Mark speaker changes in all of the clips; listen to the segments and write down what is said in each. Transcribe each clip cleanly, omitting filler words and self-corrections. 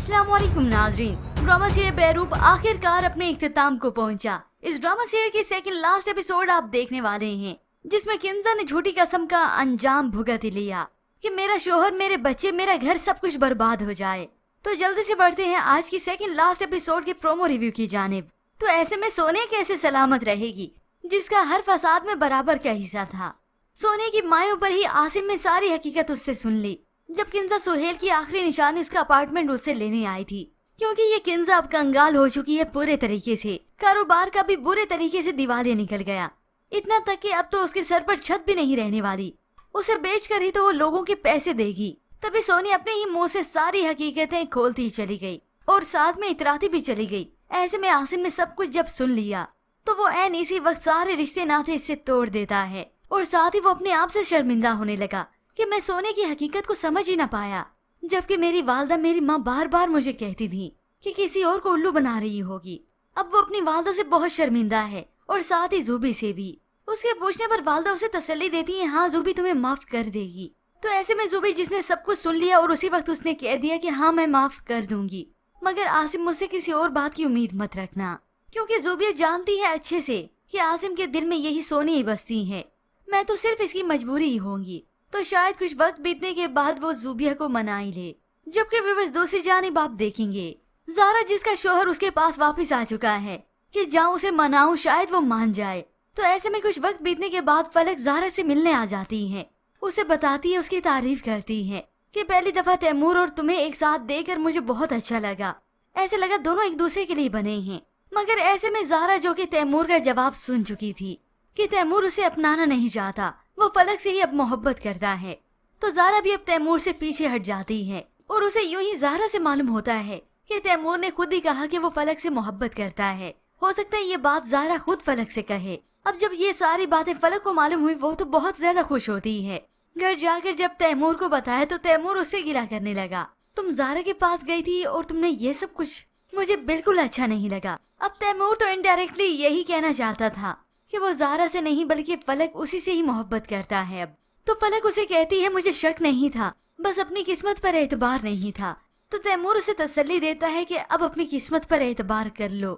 Speaker 1: अस्सलाम वालेकुम नाज़रीन। ड्रामा सीरियल बेरूप आखिरकार अपने इख्तिताम को पहुंचा। इस ड्रामा सीरियल के सेकंड लास्ट एपिसोड आप देखने वाले हैं, जिसमें किंजा ने झूठी कसम का अंजाम भुगत लिया कि मेरा शोहर, मेरे बच्चे, मेरा घर सब कुछ बर्बाद हो जाए। तो जल्दी से बढ़ते हैं आज की सेकंड लास्ट एपिसोड के प्रोमो रिव्यू की जानिब। तो ऐसे में सोने कैसे सलामत रहेगी, जिसका हर फसाद में बराबर का हिस्सा था। सोने की मायों पर ही आसिम ने सारी हकीकत उससे सुन ली, जब किंजा सुहेल की आखिरी निशानी उसका अपार्टमेंट उससे लेने आई थी, क्योंकि ये किंजा अब कंगाल हो चुकी है पूरे तरीके से। कारोबार का भी बुरे तरीके से दिवालिया निकल गया, इतना तक कि अब तो उसके सर पर छत भी नहीं रहने वाली। उसे बेचकर ही तो वो लोगों के पैसे देगी। तभी सोनी अपने ही मुंह से सारी हकीकतें खोलती चली गई और साथ में इतराती भी चली गई। ऐसे में आसिम ने सब कुछ जब सुन लिया तो वो ऐन इसी वक्त सारे रिश्ते नाते इससे तोड़ देता है और साथ ही वो अपने आप से शर्मिंदा होने लगा कि मैं सोने की हकीकत को समझ ही ना पाया, जबकि मेरी वालदा, मेरी माँ बार बार मुझे कहती थी कि किसी और को उल्लू बना रही होगी। अब वो अपनी वालदा से बहुत शर्मिंदा है और साथ ही जूबी से भी। उसके पूछने पर वालदा उसे तसल्ली देती है, हाँ जूबी तुम्हें माफ कर देगी। तो ऐसे में जूबी, जिसने सब कुछ सुन लिया और उसी वक्त उसने कह दिया कि हाँ मैं माफ कर दूंगी, मगर आसिम मुझसे किसी और बात की उम्मीद मत रखना, क्योंकि जूबी जानती है अच्छे से कि आसिम के दिल में यही सोनी ही बसती है। मैं तो सिर्फ इसकी मजबूरी ही होंगी। तो शायद कुछ वक्त बीतने के बाद वो जूबिया को मना ही ले। जबकि व्यूअर्स दूसरी जानिब आप देखेंगे ज़ारा, जिसका शोहर उसके पास वापस आ चुका है, कि जाऊं उसे मनाऊं शायद वो मान जाए। तो ऐसे में कुछ वक्त बीतने के बाद फलक ज़ारा से मिलने आ जाती है, उसे बताती है, उसकी तारीफ करती है कि पहली दफा तैमूर और तुम्हें एक साथ देखकर मुझे बहुत अच्छा लगा। ऐसे लगा दोनों एक दूसरे के लिए बने हैं। मगर ऐसे में ज़ारा, जो कि तैमूर का जवाब सुन चुकी थी कि तैमूर उसे अपनाना नहीं चाहता, वो फलक से ही अब मोहब्बत करता है, तो ज़ारा भी अब तैमूर से पीछे हट जाती है। और उसे यूं ही ज़ारा से मालूम होता है कि तैमूर ने खुद ही कहा कि वो फलक से मोहब्बत करता है। हो सकता है ये बात ज़ारा खुद फलक से कहे। अब जब ये सारी बातें फलक को मालूम हुई, वो तो बहुत ज्यादा खुश होती है। घर जाकर जब तैमूर को बताया तो तैमूर उससे गिला करने लगा, तुम ज़ारा के पास गई थी और तुमने ये सब कुछ, मुझे बिल्कुल अच्छा नहीं लगा। अब तैमूर तो इनडायरेक्टली यही कहना चाहता था कि वो ज़ारा से नहीं बल्कि फलक उसी से ही मोहब्बत करता है। अब तो फलक उसे कहती है, मुझे शक नहीं था, बस अपनी किस्मत पर एतबार नहीं था। तो तैमूर उसे तसल्ली देता है कि अब अपनी किस्मत पर एतबार कर लो।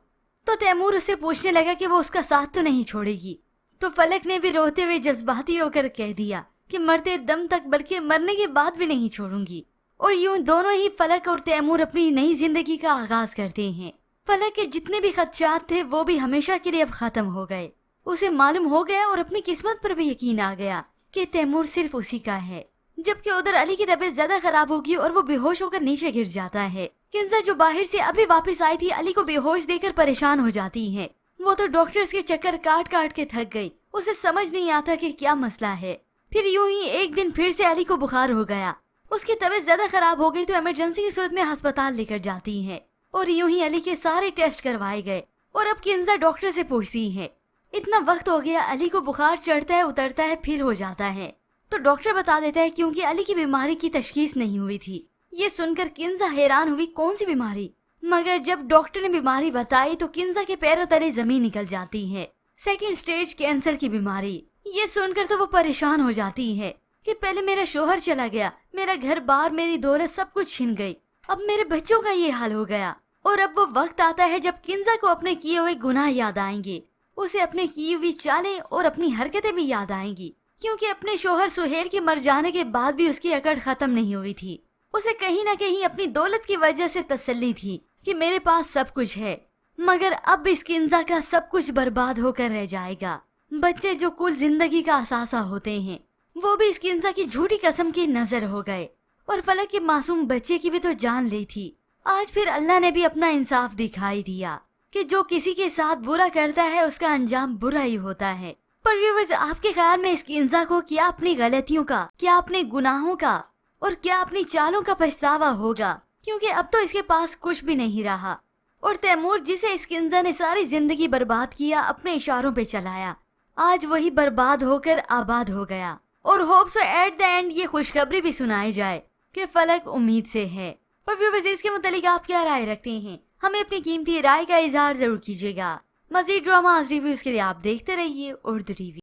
Speaker 1: तो तैमूर उससे पूछने लगा कि वो उसका साथ तो नहीं छोड़ेगी। तो फलक ने भी रोते हुए जज्बाती होकर कह दिया कि मरते दम तक, बल्कि मरने के बाद भी नहीं छोड़ूंगी। और यूं दोनों ही, फलक और तैमूर, अपनी नई जिंदगी का आगाज करते हैं। फलक के जितने भी खदशात थे वो भी हमेशा के लिए अब खत्म हो गए। उसे मालूम हो गया और अपनी किस्मत पर भी यकीन आ गया कि तैमूर सिर्फ उसी का है। जबकि उधर अली की तबीयत ज्यादा खराब होगी और वो बेहोश होकर नीचे गिर जाता है। किंजा, जो बाहर से अभी वापस आई थी, अली को बेहोश देखकर परेशान हो जाती है। वो तो डॉक्टर्स के चक्कर काट काट के थक गई, उसे समझ नहीं आता कि क्या मसला है। फिर यूं ही एक दिन फिर से अली को बुखार हो गया, उसकी तबीयत ज्यादा खराब हो गई तो इमरजेंसी की सूरत में अस्पताल लेकर जाती है। और यूं ही अली के सारे टेस्ट करवाए गए और अब किंजा डॉक्टर से पूछती है, इतना वक्त हो गया, अली को बुखार चढ़ता है, उतरता है, फिर हो जाता है। तो डॉक्टर बता देता है क्योंकि अली की बीमारी की तशखीस नहीं हुई थी। ये सुनकर किंजा हैरान हुई, कौन सी बीमारी? मगर जब डॉक्टर ने बीमारी बताई तो किंजा के पैरों तले जमीन निकल जाती है। सेकंड स्टेज कैंसर की बीमारी। ये सुनकर तो वो परेशान हो जाती है कि पहले मेरा शोहर चला गया, मेरा घर बार, मेरी दौलत सब कुछ छिन गई, अब मेरे बच्चों का ये हाल हो गया। और अब वो वक्त आता है जब किंजा को अपने किए हुए गुनाह याद आएंगे, उसे अपने की हुई चालें और अपनी हरकतें भी याद आएंगी, क्योंकि अपने शोहर सुहेल के मर जाने के बाद भी उसकी अकड़ खत्म नहीं हुई थी। उसे कहीं ना कहीं अपनी दौलत की वजह से तसल्ली थी कि मेरे पास सब कुछ है, मगर अब इस किंजा का सब कुछ बर्बाद होकर रह जाएगा। बच्चे, जो कुल जिंदगी का असासा होते हैं, वो भी इस किंजा की झूठी कसम की नजर हो गए। और फलक के मासूम बच्चे की भी तो जान ली थी। आज फिर अल्लाह ने भी अपना इंसाफ दिखाई दिया कि जो किसी के साथ बुरा करता है उसका अंजाम बुरा ही होता है। पर व्यूअर्स, आपके ख्याल में इस किंजा को क्या अपनी गलतियों का, क्या अपने गुनाहों का और क्या अपनी चालों का पछतावा होगा? क्योंकि अब तो इसके पास कुछ भी नहीं रहा। और तैमूर, जिसे इस किंजा ने सारी जिंदगी बर्बाद किया, अपने इशारों पे चलाया, आज वही बर्बाद होकर आबाद हो गया। और hope so at the end ये खुशखबरी भी सुनाई जाए कि फलक उम्मीद से है। पर व्यूअर्स, इसके मुतालिक आप क्या राय रखते हैं? हमें अपनी कीमती राय का इजहार जरूर कीजिएगा। मज़ीद ड्रामा रिव्यूज के लिए आप देखते रहिए उर्दू टीवी।